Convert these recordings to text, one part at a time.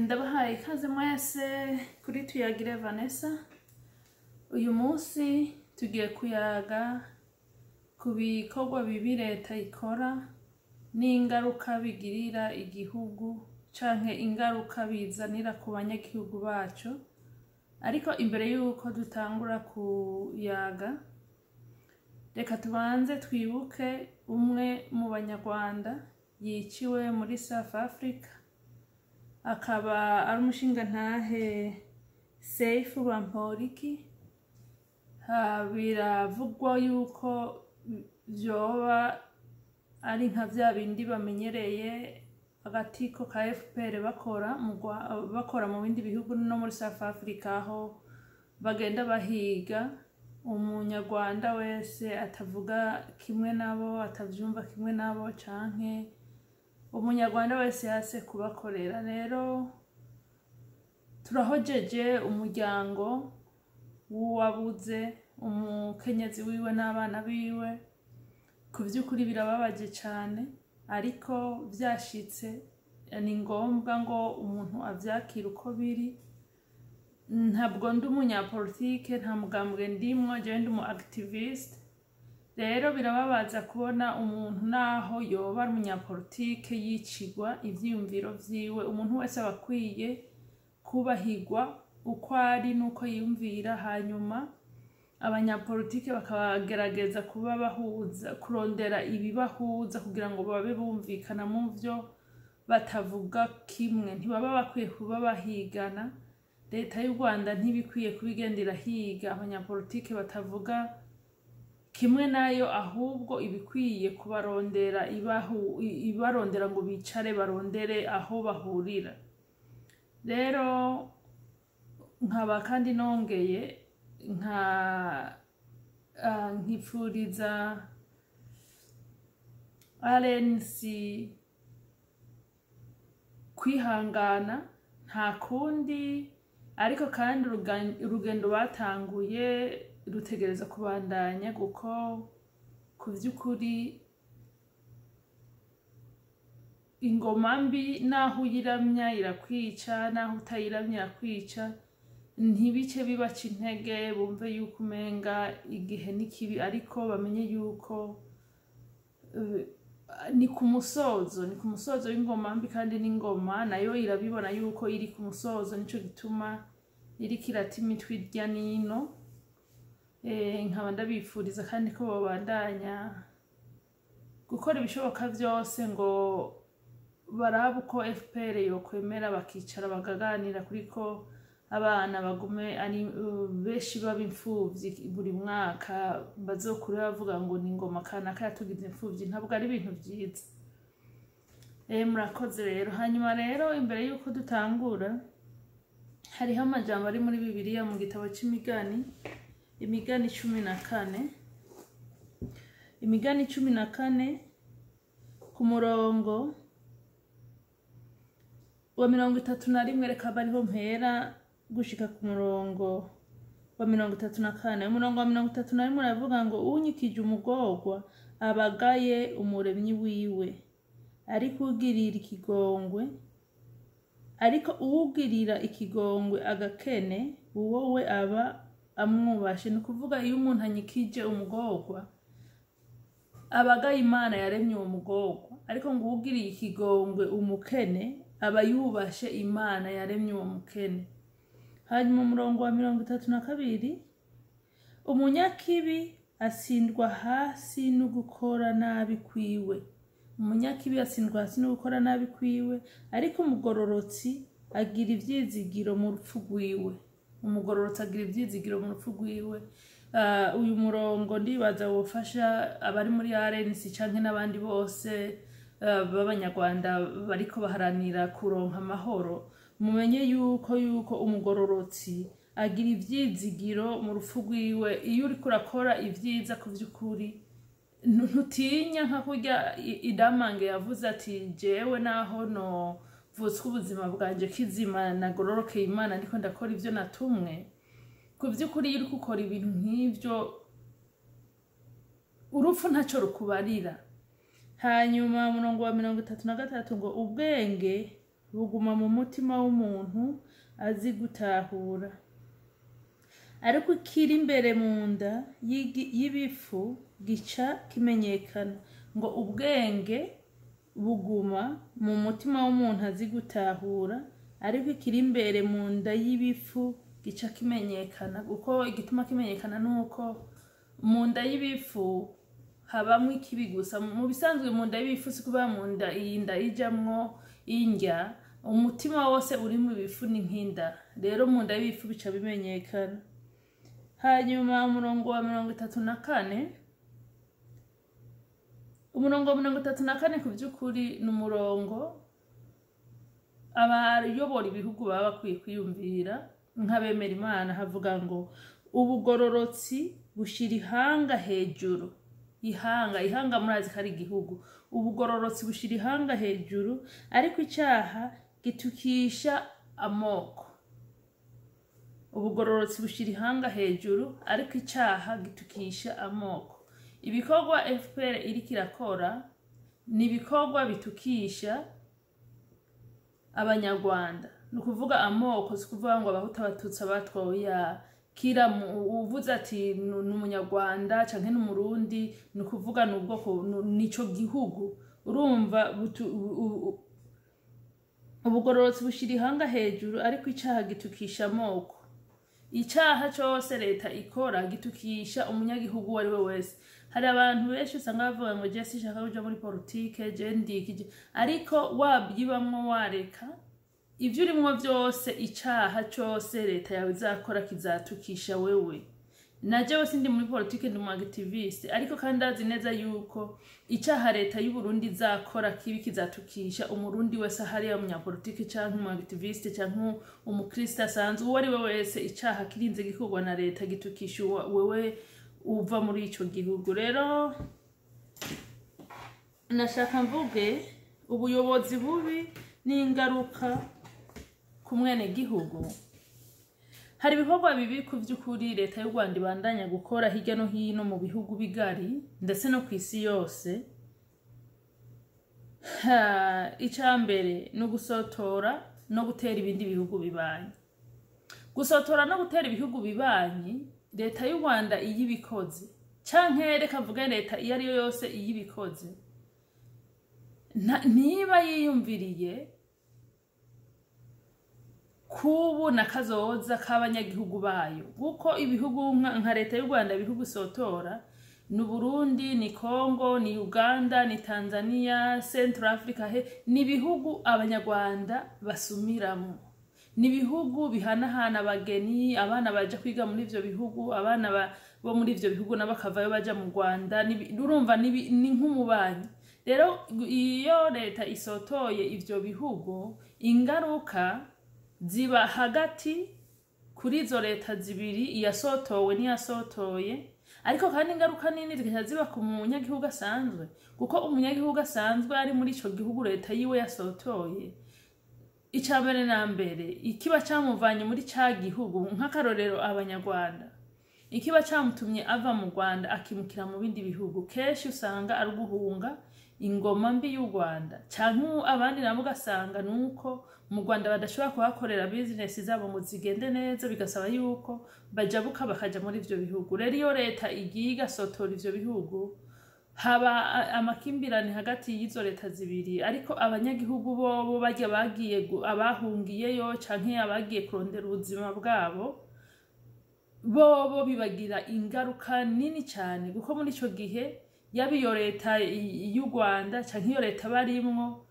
Ndabahaye ikaze mwese kuri Tuyagire Vanessa. Uyu munsi tugiye kuyaga ku bikorwa bibi leta ikora n'ingaruka bigirira igihugu canke ingaruka bizanira ku banyagihugu bacu. Ariko imbere yuko dutangura kuyaga, reka tubanze twibuke umwe mu banyarwanda yiciwe muri South Africa, akaba ari umushingantahe Seif Bamporiki. Biravugwa yuko vyoba ari nka vya bindi bamenyereye agatiko ka FPR bakora mu bindi bihugu no muri South Africa, aho bagenda bahiga umunyarwanda wese atavuga kimwe nabo, atavyumva kimwe nabo, canke umunyarwanda wese yase kubakorera. Rero turahojeje umuryango w'uwabuze umukenyezi wiwe n'abana biwe. Ku vy'ukuri birababaje cane, ariko vyashitse ni ngombwa ngo umuntu avyakira uko biri. Ntabwo ndi umunyapolitike, nta mugambwe ndimwo, jewe ndi umu activist. Rero birababaza kubona umuntu naho yoba ari umunyapolitike yicigwa ivyiyumviro vyiwe. Umuntu wese aba akwiye kubahigwa uko ari nuko yiyumvira, hanyuma abanyapolitike bakagerageza kuba bahuza, kurondera ibibahuza kugira ngo babe bumvikana mu vyo batavuga kimwe. Ntibaba bakwiye kuba bahigana. Leta y'u Rwanda ntibikwiye kubigendera higa abanyapolitike batavuga kimwe nayo, ahubwo ibikwiye kubarondera ibarondera ngo bicare barondere aho bahurira. Rero nkaba kandi nongeye nkipfuriza RNC kwihangana, nta kundi. Ariko kandi urugendo batanguye rutegereza kubandanya, kuko ku vy'ukuri ingoma mbi naho uyiramya irakwica, naho utayiramya irakwica. Ntibice bibaca intege, bumve yuko umenga igihe ni kibi, ariko bamenye yuko ni ku musozo w'ingoma mbi, kandi n'ingoma nayo irabibona yuko iri ku musozo. Nico gituma iriko irata imitwe irya nino. Nkaba ndabifuriza kandi ko babandanya gukora ibishoboka vyose ngo barabe uko FPR yokwemera bakicara bakaganira kuri ko abana bagume ari benshi baba imfuvyi buri mwaka, bazokure bavuga ngo ni ingoma kanaka yatugize imfuvyi. Ntabwo ari ibintu vyiza. Murakoze rero. Hanyuma rero imbere yuko dutangura, hariho amajambo ari muri Bibiliya mu gitabo c'Imigani, Imigani 14. Imigani 14 ku murongo wa 31. Reka bariho mpera gushika ku murongo wa 34. Umurongo wa 31 uravuga ngo unyikije umugorwa abagaye umuremyi wiwe, ariko uwugirira ikigongwe agakene, uwo we aba amwubashe. Ni kuvuga iyo umuntu anyikije umugorwa abagaye Imana yaremye uwo mugorwa, ariko ngo uwugiriye ikigongwe umukene aba yubashe Imana yaremye uwo mukene. Hanyuma umurongo wa 32, umunyakibi asindwa hasi no gukora nabi kwiwe. Umunyakibi asindwa hasi no gukora nabi kwiwe, ariko umugororotsi agira ivyizigiro mu rupfu rwiwe. Umugororotsi agira ivyizigiro mu rupfu rwiwe. Uyu murongo ndibaza wofasha abari muri RNC canke n'abandi bose b'abanyarwanda bariko baharanira kuronka amahoro. Mumenye yuko umugororotsi agira ivyizigiro mu rupfu rwiwe. Iyo uriko urakora ivyiza ku vy'ukuri, ntutinya nka kurya Idamange yavuze ati jewe naho no vutswe ubuzima bwanje kizima nagororokeye Imana ndiko ndakora ivyo natumwe. Ku vy'ukuri iyo uriko ukora ibintu nk'ivyo, urupfu ntaco rukubarira. Hanyuma umurongo wa 33 ngo ubwenge buguma mu mutima w'umuntu azi gutahura, ariko ikiri imbere mu nda y'ibifu gica kimenyekana. Ngo ubwenge buguma mu mutima w'umuntu azi gutahura, ariko ikiri imbere mu nda y'ibifu gica kimenyekana. Kuko igituma kimenyekana nuko mu nda y'ibifu habamwe ikibi gusa. Mu bisanzwe mu nda y'ibifu si kuba mu nda iyi nda ijamwo indya, umutima wose uri mu bifu ni nk'inda. Rero mu nda y'ibifu bica bimenyekana. Hanyuma umurongo wa 34, umurongo wa 34 ku by'ukuri ni umurongo abayobora ibihugu baba bakwiye kwiyumvira nk'abemera Imana. Havuga ngo ubugororotsi bushira ihanga hejuru. Ihanga murazi ko ari igihugu. Ubugororotsi bushira ihanga hejuru, ariko icyaha gitukisha amoko. Ubugororotsi bushira ihanga hejuru, ariko icyaha gitukisha amoko. Ibikorwa FPR iriko irakora ni ibikorwa bitukisha Abanyarwanda. Ni ukuvuga amoko, si kuvuga ngo abahutu abatutsi abatwoya. Kira uvuze ati ni umunyarwanda canke ni umurundi, ni ukuvuga ni ubwoko, nico gihugu. Urumva ubugororotsi bushira ihanga hejuru, ariko icyaha gitukisha amoko. Icyaha cyose leta ikora gitukisha umunyagihugu wari we wese. Hari abantu benshi usanga bavuga ngo je sinshaka kuja muri politike, je ndiki, ariko wabyibamwo wareka ivyo urimo byose, icyaha cyose leta yawe izakora kizatukisha wewe. Naje wese ndi muri politike, ndi mu activiste, ariko kandi azi neza yuko icyaha leta y'u Burundi izakora kibi kizatukisha umurundi wese, hari umunyapolitike canke mu activiste canke umukristo asanzwe, uwo ari we wese. Icyaha kirinze gikorwa na leta gitukisha wewe uva muri ico gihugu. Rero nashaka mvuge ubuyobozi bubi n'ingaruka ku mwene gihugu. Hari ibikorwa bibi ku by'ukuri leta y'u Rwanda ibandanya gukora hirya no hino mu bihugu bigari ndetse no ku isi yose. Icambere no gusotora no gutera ibindi bihugu bibanyi. Gusotora no gutera ibihugu bibanyi, leta y'u Rwanda iyibikoze canke reka mvuge leta iyo ari yo yose iyibikoze, niba yiyumviriye kubu nakazoza k'abanyagihugu bayo. Kuko ibihugu nka leta y'u Rwanda, ibihugu sotora ni Burundi, ni Congo, ni Uganda, ni Tanzania, Central Africa, ni bihugu abanyarwanda basumiramo. Ni bihugu bihanahana abageni, abana baje kwiga muri ivyo bihugu, abana bo muri ivyo bihugu nabakavayo baja mu Rwanda. Urumva ni nk'umubanyi. Rero iyo leta isotoye ivyo bihugu, ingaruka ziba hagati kuri izo leta zibiri, iyasotowe n'iyasotoye. Ariko kandi ingaruka nini zikaza ziba ku munyagihugu asanzwe, kuko umunyagihugu asanzwe ari muri ico gihugu leta yiwe yasotoye. Icambere na mbere, ikiba camuvanye muri ca gihugu, nk'akarorero Abanyarwanda, ikiba camutumye ava mu Rwanda akimukira mu bindi bihugu, kenshi usanga ari guhunga ingoma mbi y'u Rwanda. Canke abandi nabo ugasanga nuko mu Rwanda badashobora kuhakorera business zabo ngo zigende neza, bigasaba yuko bajabuka bakaja muri ivyo bihugu. Rero iyo leta igiye igasotora ivyo bihugu, haba amakimbirane hagati y'izo leta zibiri. Ariko abanyagihugu bobo bajya bagiye abahungiyeyo canke abagiye kurondera ubuzima bwabo, bobo bibagira ingaruka nini cyane. Kuko muri ico gihe yaba iyo leta y'u Rwanda canke iyo leta barimwo,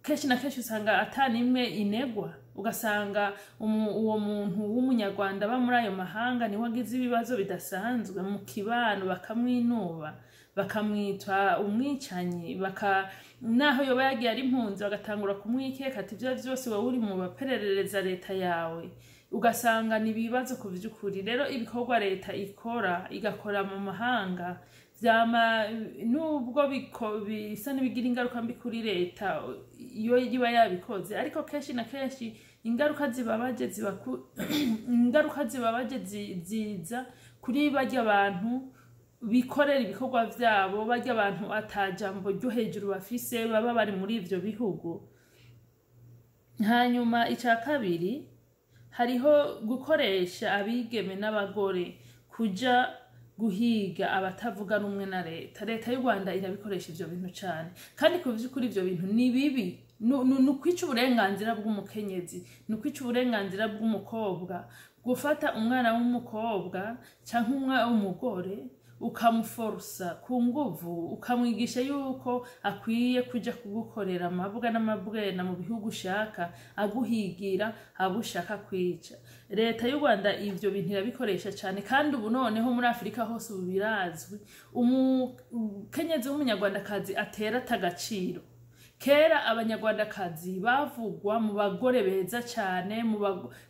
kenshi na kenshi usanga atanimwe inegwa. Ugasanga uwo muntu w'umunyarwanda aba muri ayo mahanga niwe agize ibibazo bidasanzwe mu kibano, bakamwinuba, bakamwitwa umwicanyi, naho yoba yagiye ari impunzi bagatangura kumwikeka ati ivyo vyose wowe uri mu baperereza leta yawe. Ugasanga ni ibibazo ku vy'ukuri. Rero ibikorwa leta ikora igakora mu mahanga, vyama nubwo bisa n'ibigira ingaruka mbi kuri leta iyo yiba yabikoze, ariko kenshi na kenshi ingaruka zibabaje ziza kuri barya abantu bikorera ibikorwa vyabo, barya abantu atajambo ryo hejuru bafise, baba bari muri ivyo bihugu. hanyuma icya kabiri hariho gukoresha abigeme n'abagore kuja guhiga abatavuga rumwe na leta y'u Rwanda irabikoresha ivyo bintu cyane kandi ku vy'ukuri ivyo bintu ni bibi nukwica uburenganzira bw'umukenyezi nukwica uburenganzira bw'umukobwa gufata umwana w'umukobwa canke umwana w'umugore ukamuforsa ku nguvu ukamwigisha yuko akwiye kuja kugukorera amavuga n'amabwena mu bihugu ushaka aguhigira abo ushaka kwica leta y'u Rwanda ivyo bintu irabikoresha cyane kandi ubu noneho muri Afrika hose ubu birazwi umukenyezi w'umunyarwandakazi atera atagaciro kera abanyarwandakazi bavugwa mu bagore beza cyane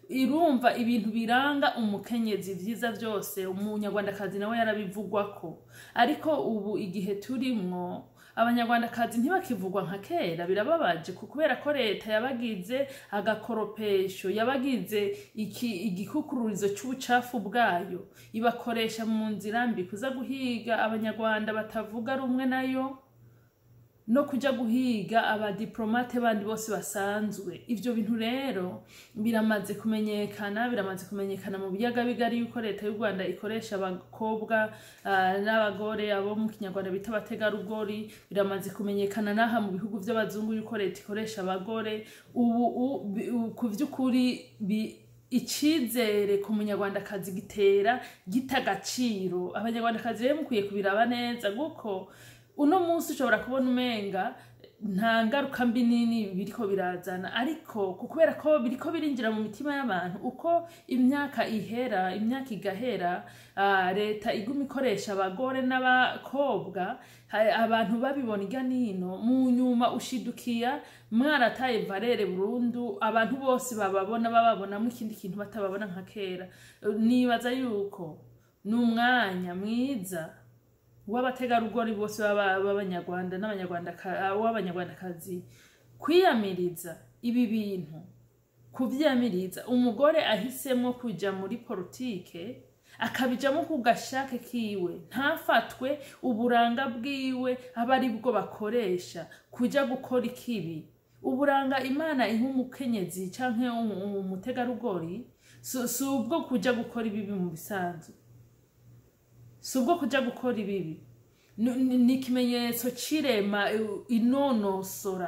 irumva ibintu biranga umukenyezi vyiza byose umunyarwandakazi nawe yarabivugwako ariko ubu igihe turimwo abanyarwandakazi ntibakivugwa nka kera birababaje kubera ko leta yabagize agakoropesho yabagize igikukururizo cy'ubucafu bwayo ibakoresha mu nzira mbi kuza guhiga abanyarwanda batavuga rumwe nayo no kuja guhiga abadiplomate bandi bose basanzwe ivyo bintu rero biramaze kumenyekana mu biyaga bigari yuko leta y'u Rwanda ikoresha abakobwa n'abagore abo mu kinyarwanda bita abategarugori biramaze kumenyekana naha mu bihugu by'abazungu yuko leta ikoresha abagore ubu ku vy'ukuri icizere ku munyarwandakazi gitera gitagaciro abanyarwandakazi rero mukwiye kubiraba neza guko uno munsi ushobora kubona umenga nta ngaruka mbi nini biriko birazana ariko kubera ko biriko birinjira mu mitima y'abantu uko imyaka igahera leta iguma ikoresha abagore n'abakobwa abantu babibona irya nino mu nyuma ushidukiya mwarataye valere burundu abantu bose bababonamo ikindi kintu batababona nka kera nibaza yuko n'umwanya mwiza w'abategarugori bose b'abanyarwanda w'abanyarwandakazi kwiyamiriza ibi bintu kuvyamiriza umugore ahisemo kuja muri politike akabijamo ku gashake kiwe ntafatwe uburanga bwiwe abari bwo bakoresha kuja gukora ikibi uburanga Imana iha umukenyezi canke umutegarugori si ubwo kuja gukora ibibi mu bisanzwe subwo kuja gukora ibibi ni ikimenyetso cirema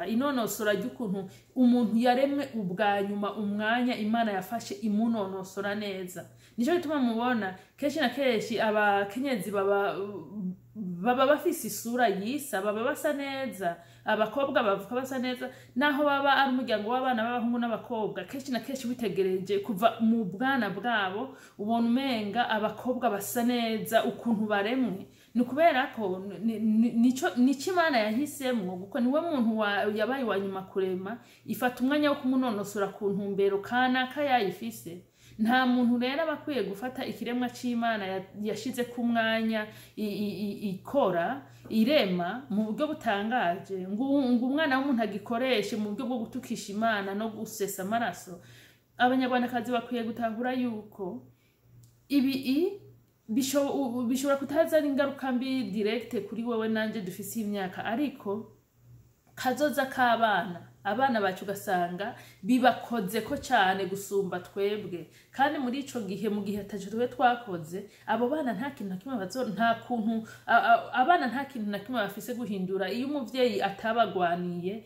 inonosora ry'ukuntu umuntu yaremwe ubwa nyuma umwanya Imana yafashe imunonosora neza nico bituma mubona kenshi na kenshi abakenyezi baba bafise isura yisa baba basa neza abakobwa bavuka basa neza naho baba ari umuryango w'abana b'abahungu n'abakobwa kenshi na kenshi witegereje kuva mu bwana bwabo ubona umenga abakobwa basa neza ukuntu baremwe ni kubera ko nico Imana yahisemwo kuko niwe muntu yabaye wa nyuma kurema ifata umwanya wo kumunonosora ku ntumbero kanaka yayifise nta muntu rero abakwiye gufata ikiremwa c'Imana yashize ku mwanya ikora irema mu buryo butangaje ngo umwana w'umuntu agikoreshe mu buryo bwo gutukisha Imana no gusesa amaraso abanyarwandakazi bakwiye gutahura yuko ibi bishobora kutazana ingaruka mbi direct kuri wewe nanje dufise imyaka ariko kazoza abana bacu gasanga bibakoze ko cyane gusumba twebwe kandi muri ico gihe mu gihe twe twakoze abo bana nta kintu nakimwe abana nta kintu nakimwe bafise guhindura iyo umuvyeyi atabagwaniye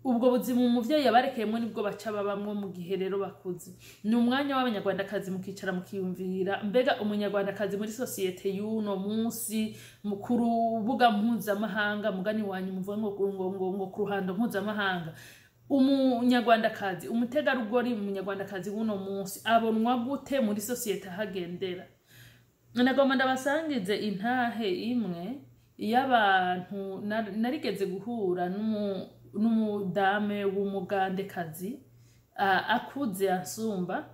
ubwo buzima umuvyeyi yabarekeyemo nibwo baca babamwo mu gihe rero bakuze ni umwanya w'abanyarwandakazi mukicara mukiyumvira mbega umunyarwandakazi muri societe y'uno munsi ku rubuga mpuzamahanga mugani wanyu muvuga ngo ku ruhando mpuzamahanga umunyarwandakazi umutegarugori umunyarwandakazi w'uno munsi abonwa gute muri societe ahagendera nagomba ndabasangize intahe imwe y'abantu narigeze guhura n'umudame w'umugandekazi akuze ansumba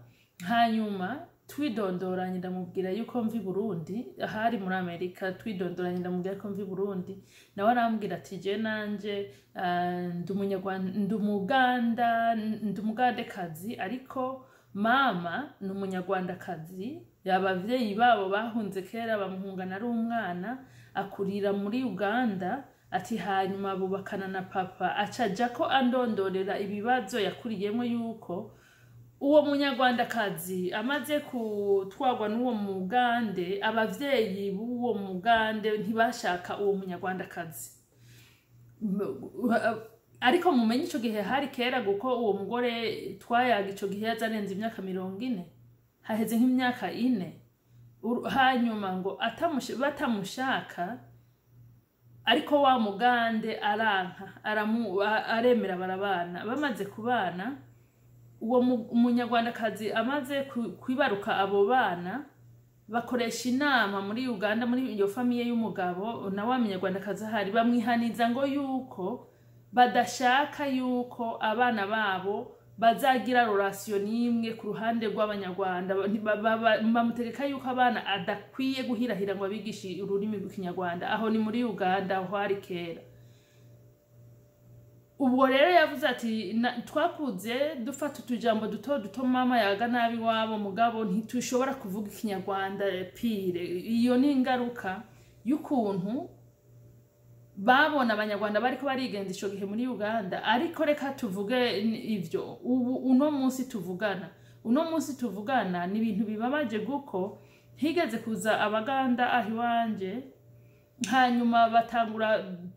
hanyuma twidondoranye ndamubwira yuko mvi Burundi hari muri Amerika twidondoranye ndamubwira ko mvi Burundi nawe arambwira ati je nanje ndumugandekazi ariko mama n'umunyarwandakazi abavyeyi babo bahunze kera bamuhungana ari umwana akurira muri Uganda ati hanyuma bubakana na papa acaja ko andondorera ibibazo yakuriyemo yuko uwo munyarwandakazi amaze kutwagwa n'uwo mugande abavyeyi b'uwo mugande ntibashaka uwo munyarwandakazi ariko mumenye ico gihe hari kera guko uwo mugore twayaga ico gihe yazarenze imyaka 40 haheze nk'imyaka 4 hanyuma ngo batamushaka ariko wa mugande aranka aremera barabana bamaze kubana uwo umunyarwandakazi amaze kwibaruka abo bana bakoresha inama muri Uganda muri iyo famiye y'umugabo na wa munyarwandakazi hari bamwihaniza ngo yuko badashaka yuko abana babo bazagira relation nimwe ku ruhande rw'abanyarwanda bamutegeka yuko abana adakwiye guhirahira ngo abigishe ururimi rw'ikinyarwanda aho ni muri Uganda aho hari kera ubwo rero yavuze ati twakuze dufata utujambo duto mama yaga nabi wabo mugabo ntitushobora kuvuga ikinyarwanda pire iyo ni ingaruka y'ukuntu babona abanyarwanda bariko barigenza ico gihe muri Uganda ariko reka tuvuge ivyo uno munsi tuvugana ni ibintu bibabaje guko higeze kuza abaganda ahiwanje hanyuma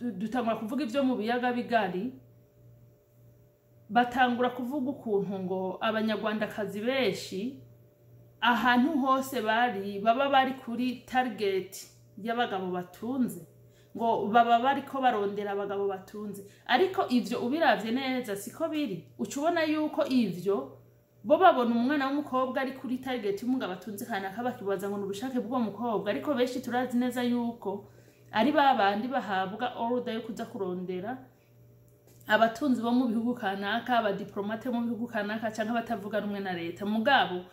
dutangura kuvuga ivyo mu biyaga bigari batangura kuvuga ukuntu ngo abanyarwandakazi benshi ahantu hose baba bari kuri target y'abagabo batunze ngo baba bariko barondera abagabo batunze ariko ivyo ubiravye neza siko biri ucubona yuko ivyo bo babona umwana w'umukobwa ari kuri target y'umugabo batunze kana kabakibaza ngo n'ubushake bw'uwo mukobwa ariko benshi turazi neza yuko ari babandi bahabwa order yo kuza kurondera abatunzi bo mu bihugu kanaka abadiplomate mu bihugu kanaka canke batavuga rumwe na leta mugabo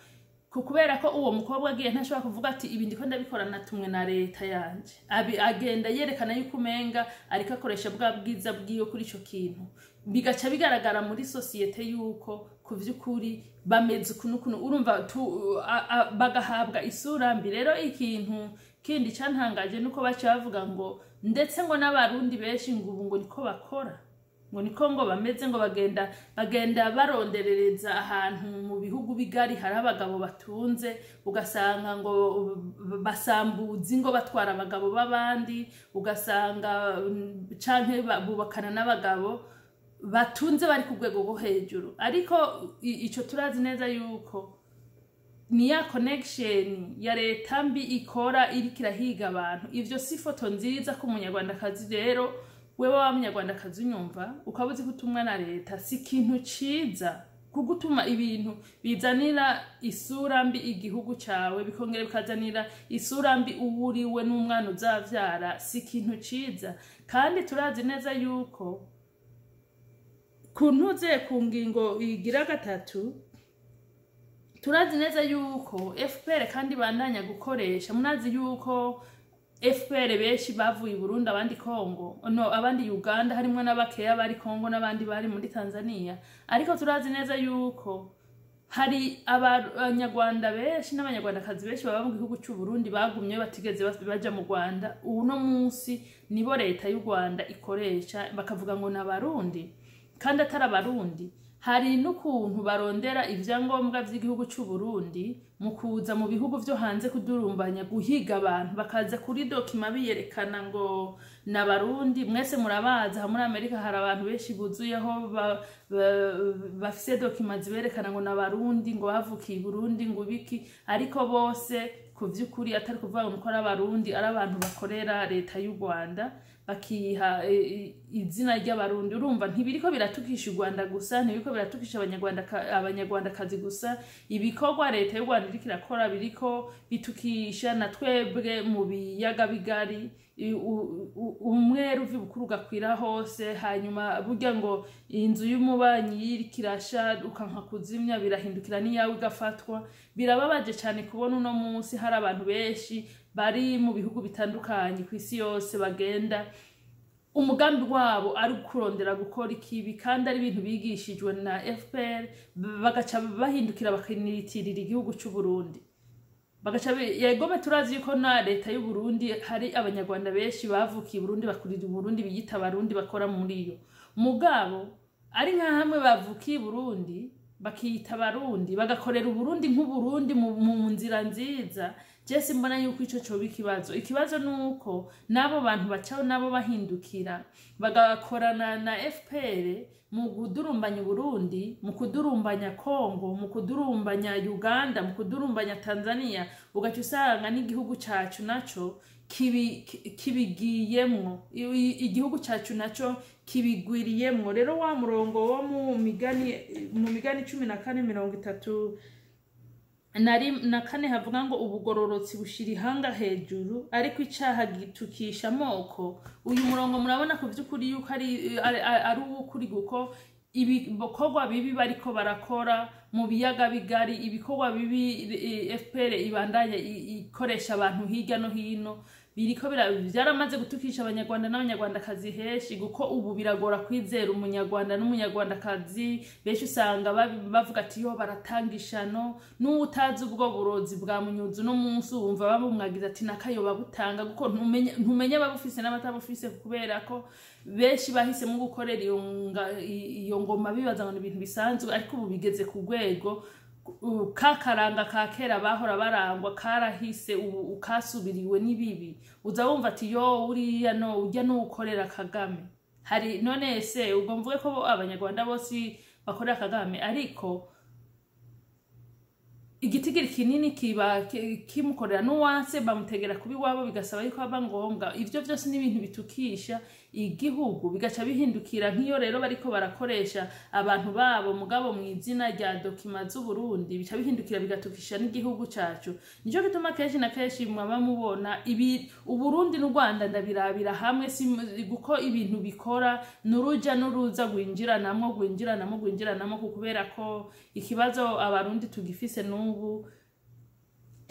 kubera ko uwo mukobwa agiye ntashobora kuvuga ati ibi ndiko ndabikora natumwe na leta yanje agenda yerekana yuko umenga ariko akoresha bwa bwiza bwiyo kuri ico kintu bigaca bigaragara muri societe yuko kuvyukuri bameze kunukuno urumva bagahabwa isura mbi rero ikintu kindi cantangaje nuko bace bavuga ngo ndetse ngo n'abarundi benshi ngo niko bakora ngo niko ngo bameze ngo bagenda baronderereza ahantu mu bihugu bigari hari abagabo batunze ugasanga ngo basambuzi ngo batwara abagabo babandi ugasanga canke bubakana n'abagabo batunze bari ku rwego rwo hejuru ariko ico turazi neza yuko ni ya connection ya leta mbi ikora iriko irahiga abantu ivyo si foto nziza ku munyarwandakazi rero wewe wa munyarwandakazi unyumva ukabuzi kutumwa na leta si ikintu ciza kugutuma ibintu bizanira isura mbi igihugu cawe bikongera bikazanira isura mbi uwuriwe n'umwana uzavyara si ikintu ciza kandi turazi neza yuko kuntuze ku ngingo igira 3 turazi neza yuko FPR kandi bandanya gukoresha munazi yuko FPR benshi bavuye i Burundi abandi Kongo abandi Uganda harimo n'abakeya bari Kongo n'abandi bari muri Tanzania ariko turazi neza yuko hari abanyarwanda benshi n'abanyarwandakazi benshi baba mu gihugu cy'u Burundi bagumye batigeze baja mu Rwanda uno munsi nibo leta y'u Rwanda ikoresha bakavuga ngo n'abarundi kandi atari abarundi hari n'ukuntu barondera ivyangombwa vy'igihugu cy'u Burundi mu kuza mu bihugu vyo hanze kudurumbanya guhiga abantu bakaza kuri document biyerekana ngo n'abarundi mwese murabaza muri Amerika hari abantu benshi buzuyeho bafise document ziberekana ngo n'abarundi ngo bavukiye i Burundi ngo biki ariko bose kuvyukuri atari kuvuga ngo ari abarundi ari abantu bakorera leta y'u Rwanda bakiha izina ry'abarundi urumva ntibiriko biratukisha u Rwanda gusa ntibiriko biratukisha abanyarwandakazi gusa ibikorwa leta y'u Rwanda iriko irakora biriko bitukisha na twebwe mu biyaga bigari umweru uvi bukuru gakwira hose hanyuma burya ngo inzu y'umubanyi yirikirasha ukanka kuzimya birahindukira niyawe igafatwa birababaje cyane kubona uno munsi hari abantu benshi bari mu bihugu bitandukanye ku isi yose bagenda umugambi wabo ari kurondera gukora ikibi kandi ari ibintu bigishijwe na FPR bagaca bahindukira bakinitirira igihugu cy'u Burundi bagaca yegome turazi yuko na leta y'u Burundi hari abanyarwanda benshi bavukiye Burundi bakurira Burundi biyita abarundi bakora muri yo mugabo ari nka hamwe bavukiye Burundi bakiyita abarundi bagakorera Burundi nk'Uburundi mu nzira nziza jese mbona yuko ico cyo ikibazo nuko nabo bantu bacaho nabo bahindukira bagakorana na FPR mu kudurumbanya Burundi mu kudurumbanya Kongo mu kudurumbanya Uganda mu kudurumbanya Tanzania ugaca usanga n'igihugu cacu naco kibigiyemwo igihugu cacu naco kibigwiriyemwo rero wa murongo wo mu migani 14:34 na kane havuga ngo ubugororotsi bushira ihanga hejuru ariko icaha gitukisha amoko uyu murongo murabona ko vy'ukuri yuko ari ukuri guko ibikorwa bibi bariko barakora mu biyaga bigari ibikorwa bibi FPR ibandanya ikoresha abantu hirya no hino biriko byaramaze gutukisha abanyarwanda n'abanyarwandakazi heshi guko ubu biragora kwizera umunyarwanda n'umunyarwandakazi benshi usanga bavuga ati yo baratangishano n'utazi ubwo burozi bwa munyuzu no munsi wumva babumwagiza ati nakayo babutanga guko ntumenye babufise n'abatabufise kubera ko benshi bahisemo gukorera iyo ngoma bibaza ngo ibintu bisanzwe ariko ubu bigeze ku rwego kakaranga ka kera bahora barangwa karahise ubu ukasubiriwe nibibi uza wumva ati yo uriya no ujya no ukorera Kagame hari none ese ubwo mvuge ko abanyarwanda bose bakorera Kagame ariko igitigiri kinini kiba kimukorera nuwanse bamutegera kubi wabo bigasaba yuko aba ngombwa ivyo byose ni ibintu bitukisha igihugu bigaca bihindukira nk'iyo rero bariko barakoresha abantu babo mugabo mu izina rya document z'u Burundi bica bihindukira bigatukisha n'igihugu cacu nico gituma kenshi na kenshi mwaba mubona ibi u Burundi n'u Rwanda ndabirabira hamwe guko ibintu bikora nuruja nuruza gwinjiranamwo kubera ko ikibazo abarundi tugifise n'ubu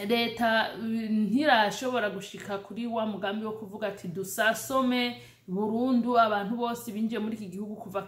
leta ntirashobora gushika kuri wa mugambi wo kuvuga ati dusasome burundu abantu bose binjiye muri iki gihugu kuva